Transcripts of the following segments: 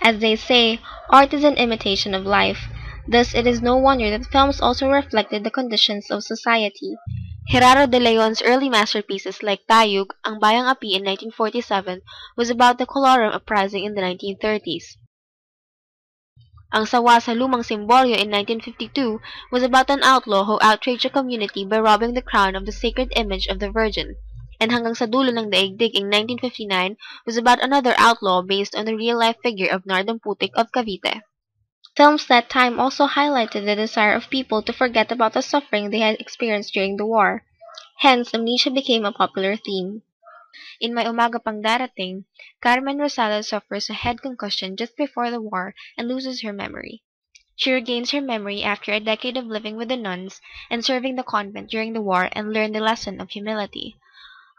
As they say, art is an imitation of life. Thus, it is no wonder that films also reflected the conditions of society. Gerardo de Leon's early masterpieces like Tayug, Ang Bayang Api in 1947 was about the colorum uprising in the 1930s. Ang Sawa sa Lumang Simbolyo in 1952 was about an outlaw who outraged a community by robbing the crown of the sacred image of the Virgin. And Hanggang sa Dulo ng Daigdig in 1959 was about another outlaw based on the real-life figure of Nardang Putik of Cavite. Films that time also highlighted the desire of people to forget about the suffering they had experienced during the war. Hence, amnesia became a popular theme. In May Umaga Pang Darating, Carmen Rosales suffers a head concussion just before the war and loses her memory. She regains her memory after a decade of living with the nuns and serving the convent during the war and learned the lesson of humility.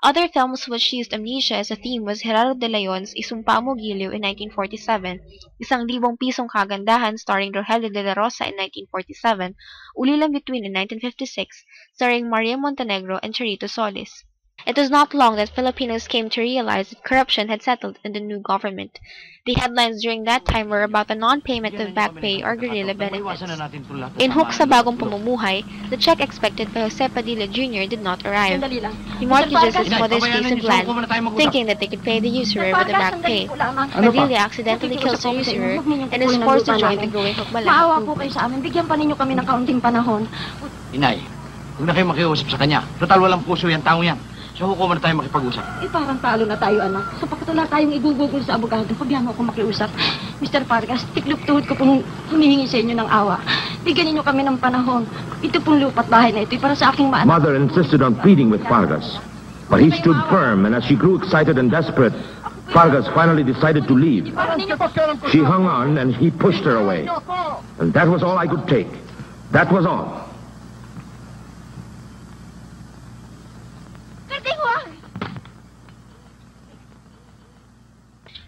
Other films which used amnesia as a theme was Gerardo de Leon's Isumpa Mo Giliw in 1947, Isang Libong Pisong Kagandahan starring Rogelio de la Rosa in 1947, Ulilang Bituin in 1956, starring Maria Montenegro and Charito Solis. It was not long that Filipinos came to realize that corruption had settled in the new government. The headlines during that time were about the non-payment of back pay or guerrilla benefits. In Hook sa Bagong Pamumuhay, the check expected by Jose Padilla Jr. did not arrive. He mortgages his mother's piece of land, thinking that they could pay the usurer with the back pay. Padilla accidentally kills the usurer and is forced to join the growing Hook Balahap Maawa po kayo sa amin. Bigyan pa ninyo kami ng kaunting panahon. Inay, huwag na kayo makiusap sa kanya. Total walang puso yan, tao yan. So, huwag na tayo makipag-usap. Parang talo na tayo, anak. Sapagkat wala tayong igugugol sa abogado. Pabihan mo ako makiusap. Mr. Vargas, tiklop-tuhod ko pong humihingi sa inyo ng awa. Bigyan ninyo kami ng panahon. Ito pong lupa't bahay na ito para sa aking maanak. Mother insisted on pleading with Vargas. But he stood firm, and as she grew excited and desperate, Vargas finally decided to leave. She hung on, and he pushed her away. And that was all I could take. That was all.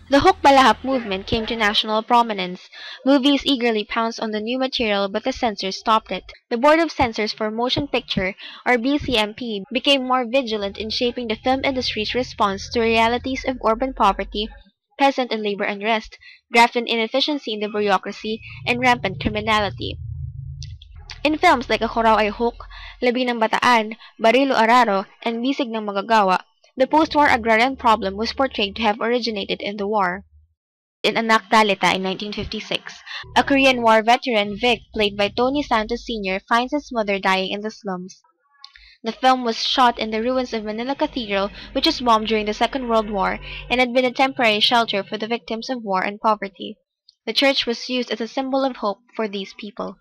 The Hook Balahap movement came to national prominence. Movies eagerly pounced on the new material, but the censors stopped it. The Board of Censors for Motion Picture, or BCMP, became more vigilant in shaping the film industry's response to realities of urban poverty, peasant and labor unrest, graft and inefficiency in the bureaucracy, and rampant criminality. In films like Ako Raw Ay Hook, Labi ng Bataan, Barilo Araro, and Bisig ng Magagawa, the post-war agrarian problem was portrayed to have originated in the war. In Anak Dalita in 1956, a Korean War veteran, Vic, played by Tony Santos Sr., finds his mother dying in the slums. The film was shot in the ruins of Manila Cathedral, which was bombed during the Second World War and had been a temporary shelter for the victims of war and poverty. The church was used as a symbol of hope for these people.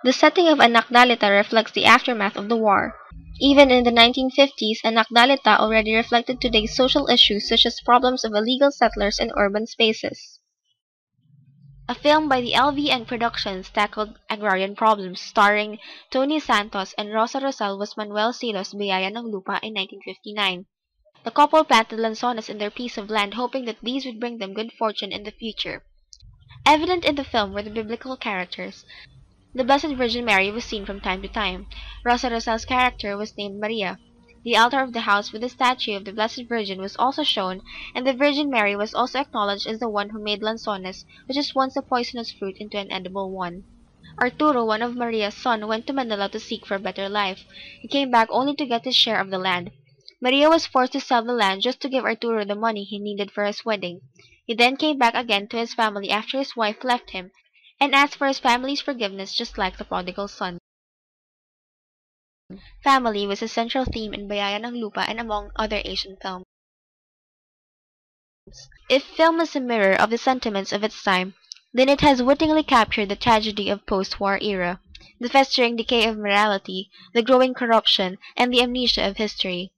The setting of Anak Dalita reflects the aftermath of the war. Even in the 1950s, Anak Dalita already reflected today's social issues such as problems of illegal settlers in urban spaces. A film by the LVN Productions tackled agrarian problems, starring Tony Santos and Rosa Rosal was Manuel Silos' Biyaya ng Lupa in 1959. The couple planted lanzones in their piece of land, hoping that these would bring them good fortune in the future. Evident in the film were the biblical characters. The Blessed Virgin Mary was seen from time to time. Rosa Rosal's character was named Maria. The altar of the house with the statue of the Blessed Virgin was also shown, and the Virgin Mary was also acknowledged as the one who made lanzones, which was once a poisonous fruit, into an edible one. Arturo, one of Maria's sons, went to Manila to seek for a better life. He came back only to get his share of the land. Maria was forced to sell the land just to give Arturo the money he needed for his wedding. He then came back again to his family after his wife left him, and asked for his family's forgiveness just like the prodigal son. Family was a central theme in Bayaya ng Lupa and among other Asian films. If film is a mirror of the sentiments of its time, then it has wittingly captured the tragedy of post-war era, the festering decay of morality, the growing corruption, and the amnesia of history.